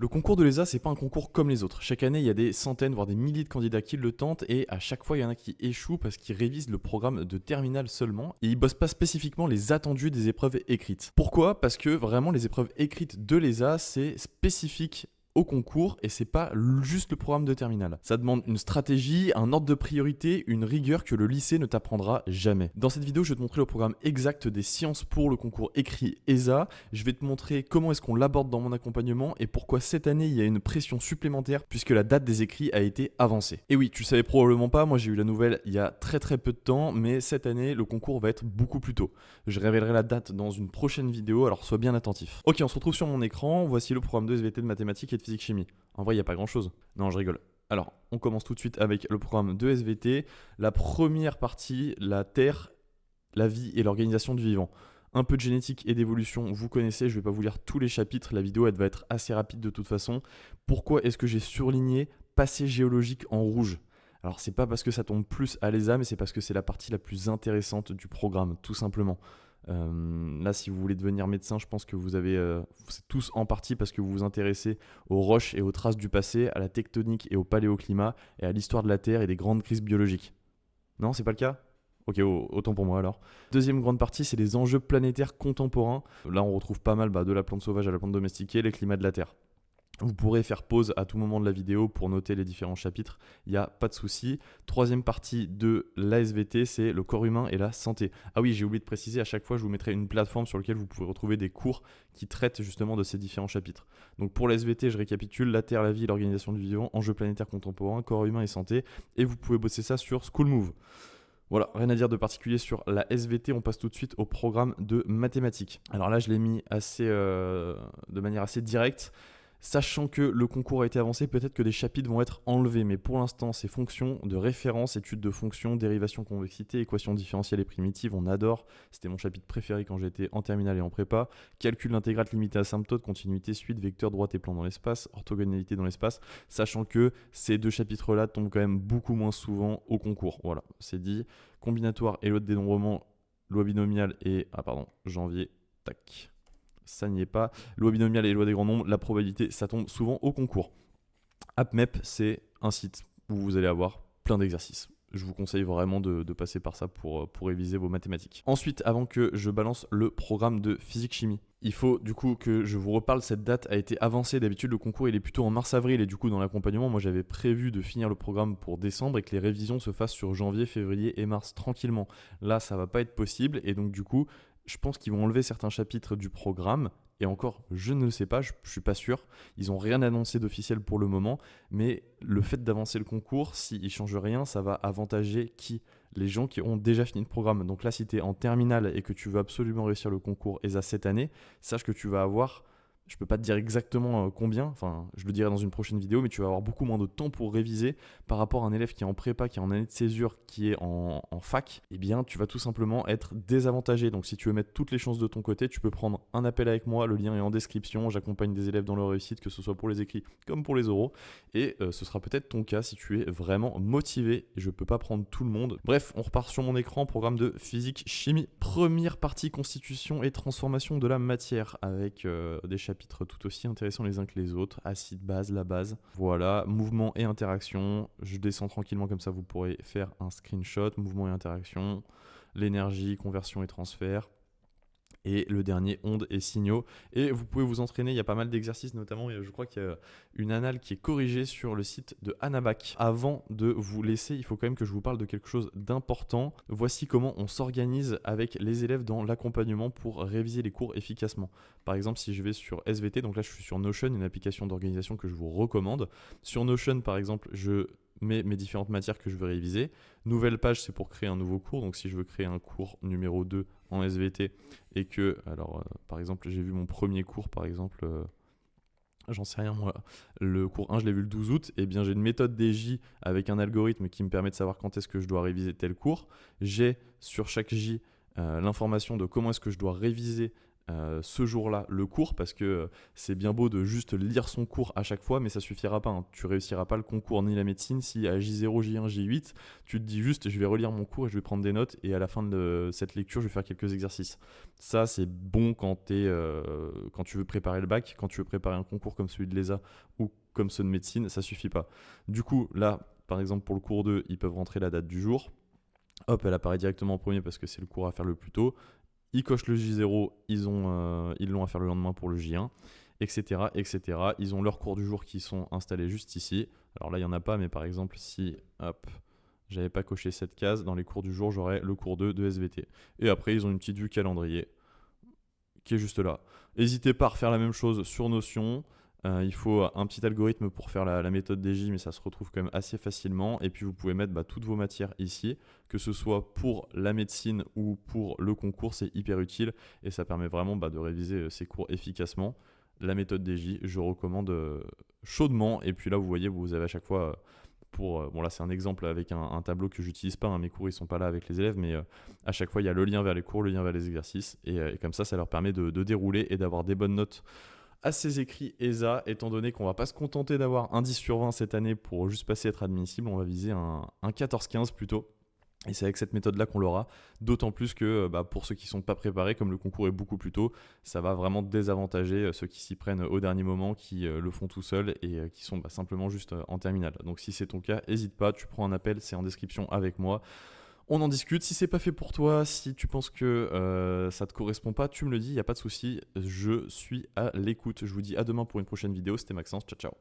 Le concours de l'ESA, c'est pas un concours comme les autres. Chaque année, il y a des centaines, voire des milliers de candidats qui le tentent et à chaque fois, il y en a qui échouent parce qu'ils révisent le programme de terminale seulement et ils bossent pas spécifiquement les attendus des épreuves écrites. Pourquoi? Parce que vraiment, les épreuves écrites de l'ESA, c'est spécifique au concours et c'est pas juste le programme de terminale. Ça demande une stratégie, un ordre de priorité, une rigueur que le lycée ne t'apprendra jamais. Dans cette vidéo, je vais te montrer le programme exact des sciences pour le concours écrit ESA. Je vais te montrer comment est-ce qu'on l'aborde dans mon accompagnement et pourquoi cette année il y a une pression supplémentaire puisque la date des écrits a été avancée. Et oui, tu savais probablement pas, moi j'ai eu la nouvelle il y a très peu de temps, mais cette année le concours va être beaucoup plus tôt. Je révélerai la date dans une prochaine vidéo, alors sois bien attentif. Ok, on se retrouve sur mon écran, voici le programme de SVT de mathématiques et de physique-chimie. En vrai, il n'y a pas grand-chose. Non, je rigole. Alors, on commence tout de suite avec le programme de SVT. La première partie, la Terre, la vie et l'organisation du vivant. Un peu de génétique et d'évolution, vous connaissez, je ne vais pas vous lire tous les chapitres, la vidéo elle va être assez rapide de toute façon. Pourquoi est-ce que j'ai surligné passé géologique en rouge? Alors c'est pas parce que ça tombe plus à l'ESA, mais c'est parce que c'est la partie la plus intéressante du programme, tout simplement. Là, si vous voulez devenir médecin, je pense que vous avez, c'est tous en partie parce que vous vous intéressez aux roches et aux traces du passé, à la tectonique et au paléoclimat, et à l'histoire de la Terre et des grandes crises biologiques. Non, c'est pas le cas? Ok, autant pour moi alors. Deuxième grande partie, c'est les enjeux planétaires contemporains. Là, on retrouve pas mal de la plante sauvage à la plante domestiquée, les climats de la Terre. Vous pourrez faire pause à tout moment de la vidéo pour noter les différents chapitres, il n'y a pas de souci. Troisième partie de l'ASVT, c'est le corps humain et la santé. Ah oui, j'ai oublié de préciser, à chaque fois je vous mettrai une plateforme sur laquelle vous pouvez retrouver des cours qui traitent justement de ces différents chapitres. Donc pour l'ASVT, je récapitule, la Terre, la vie, l'organisation du vivant, enjeux planétaires contemporains, corps humain et santé, et vous pouvez bosser ça sur School Move. Voilà, rien à dire de particulier sur la SVT, on passe tout de suite au programme de mathématiques. Alors là, je l'ai mis de manière assez directe. Sachant que le concours a été avancé, peut-être que des chapitres vont être enlevés, mais pour l'instant, c'est fonctions de référence, études de fonctions, dérivation convexité, équations différentielles et primitives, on adore. C'était mon chapitre préféré quand j'étais en terminale et en prépa. Calcul intégrale limité asymptote, continuité, suite, vecteur, droite et plan dans l'espace, orthogonalité dans l'espace, sachant que ces deux chapitres-là tombent quand même beaucoup moins souvent au concours. Voilà, c'est dit. Combinatoire et loi de dénombrement, loi binomiale et... Ah pardon, janvier, tac. Ça n'y est pas. Loi binomiale et loi des grands nombres, la probabilité, ça tombe souvent au concours. AppMep, c'est un site où vous allez avoir plein d'exercices. Je vous conseille vraiment de passer par ça pour réviser vos mathématiques. Ensuite, avant que je balance le programme de physique-chimie, il faut du coup que je vous reparle, cette date a été avancée. D'habitude, le concours il est plutôt en mars-avril et du coup, dans l'accompagnement, moi j'avais prévu de finir le programme pour décembre et que les révisions se fassent sur janvier, février et mars tranquillement. Là, ça va pas être possible et donc du coup, je pense qu'ils vont enlever certains chapitres du programme. Et encore, je ne le sais pas, je ne suis pas sûr. Ils n'ont rien annoncé d'officiel pour le moment. Mais le fait d'avancer le concours, s'ils ne changent rien, ça va avantager qui? Les gens qui ont déjà fini le programme. Donc là, si tu es en terminale et que tu veux absolument réussir le concours ESA cette année, sache que tu vas avoir... Je ne peux pas te dire exactement combien, enfin je le dirai dans une prochaine vidéo, mais tu vas avoir beaucoup moins de temps pour réviser par rapport à un élève qui est en prépa, qui est en année de césure, qui est en fac, eh bien tu vas tout simplement être désavantagé. Donc si tu veux mettre toutes les chances de ton côté, tu peux prendre un appel avec moi, le lien est en description, j'accompagne des élèves dans leur réussite, que ce soit pour les écrits comme pour les oraux, et ce sera peut-être ton cas si tu es vraiment motivé, et je ne peux pas prendre tout le monde. Bref, on repart sur mon écran, programme de physique-chimie. Première partie, constitution et transformation de la matière, avec des chapitres tout aussi intéressants les uns que les autres. Acide, base, la base. Voilà, mouvement et interaction. Je descends tranquillement comme ça, vous pourrez faire un screenshot. Mouvement et interaction. L'énergie, conversion et transfert. Et le dernier, ondes et signaux. Et vous pouvez vous entraîner, il y a pas mal d'exercices, notamment je crois qu'il y a une annale qui est corrigée sur le site de Anabac. Avant de vous laisser, il faut quand même que je vous parle de quelque chose d'important. Voici comment on s'organise avec les élèves dans l'accompagnement pour réviser les cours efficacement. Par exemple, si je vais sur SVT, donc là je suis sur Notion, une application d'organisation que je vous recommande. Sur Notion, par exemple, je mets mes différentes matières que je veux réviser. Nouvelle page, c'est pour créer un nouveau cours. Donc si je veux créer un cours numéro 2 en SVT et que, alors par exemple, j'ai vu mon premier cours, par exemple, j'en sais rien moi, le cours 1, je l'ai vu le 12 août, et bien j'ai une méthode DJ avec un algorithme qui me permet de savoir quand est-ce que je dois réviser tel cours. J'ai sur chaque J l'information de comment est-ce que je dois réviser ce jour-là le cours, parce que c'est bien beau de juste lire son cours à chaque fois, mais ça suffira pas, hein. Tu réussiras pas le concours ni la médecine si à J0, J1, J8, tu te dis juste je vais relire mon cours et je vais prendre des notes et à la fin de cette lecture je vais faire quelques exercices. Ça c'est bon quand tu veux préparer le bac, quand tu veux préparer un concours comme celui de l'ESA ou comme ceux de médecine, ça suffit pas. Du coup là, par exemple pour le cours 2, ils peuvent rentrer la date du jour. Hop, elle apparaît directement en premier parce que c'est le cours à faire le plus tôt. Ils cochent le J0, ils l'ont à faire le lendemain pour le J1, etc., etc. Ils ont leurs cours du jour qui sont installés juste ici. Alors là, il n'y en a pas, mais par exemple, si hop, j'avais pas coché cette case, dans les cours du jour, j'aurais le cours 2 de SVT. Et après, ils ont une petite vue calendrier qui est juste là. N'hésitez pas à refaire la même chose sur Notion. Il faut un petit algorithme pour faire la méthode DJ, mais ça se retrouve quand même assez facilement. Et puis vous pouvez mettre toutes vos matières ici, que ce soit pour la médecine ou pour le concours, c'est hyper utile et ça permet vraiment de réviser ces cours efficacement. La méthode DJ, je recommande chaudement. Et puis là, vous voyez, vous avez à chaque fois bon là c'est un exemple avec un tableau que j'utilise pas, hein, mes cours ils sont pas là avec les élèves, mais à chaque fois il y a le lien vers les cours, le lien vers les exercices, et comme ça leur permet de dérouler et d'avoir des bonnes notes à ces écrits ESA, étant donné qu'on va pas se contenter d'avoir un 10 sur 20 cette année pour juste passer être admissible, on va viser un 14-15 plutôt. Et c'est avec cette méthode-là qu'on l'aura, d'autant plus que pour ceux qui ne sont pas préparés, comme le concours est beaucoup plus tôt, ça va vraiment désavantager ceux qui s'y prennent au dernier moment, qui le font tout seuls et qui sont simplement juste en terminale. Donc si c'est ton cas, n'hésite pas, tu prends un appel, c'est en description avec moi. On en discute. Si c'est pas fait pour toi, si tu penses que ça te correspond pas, tu me le dis, il n'y a pas de souci. Je suis à l'écoute. Je vous dis à demain pour une prochaine vidéo. C'était Maxence. Ciao, ciao.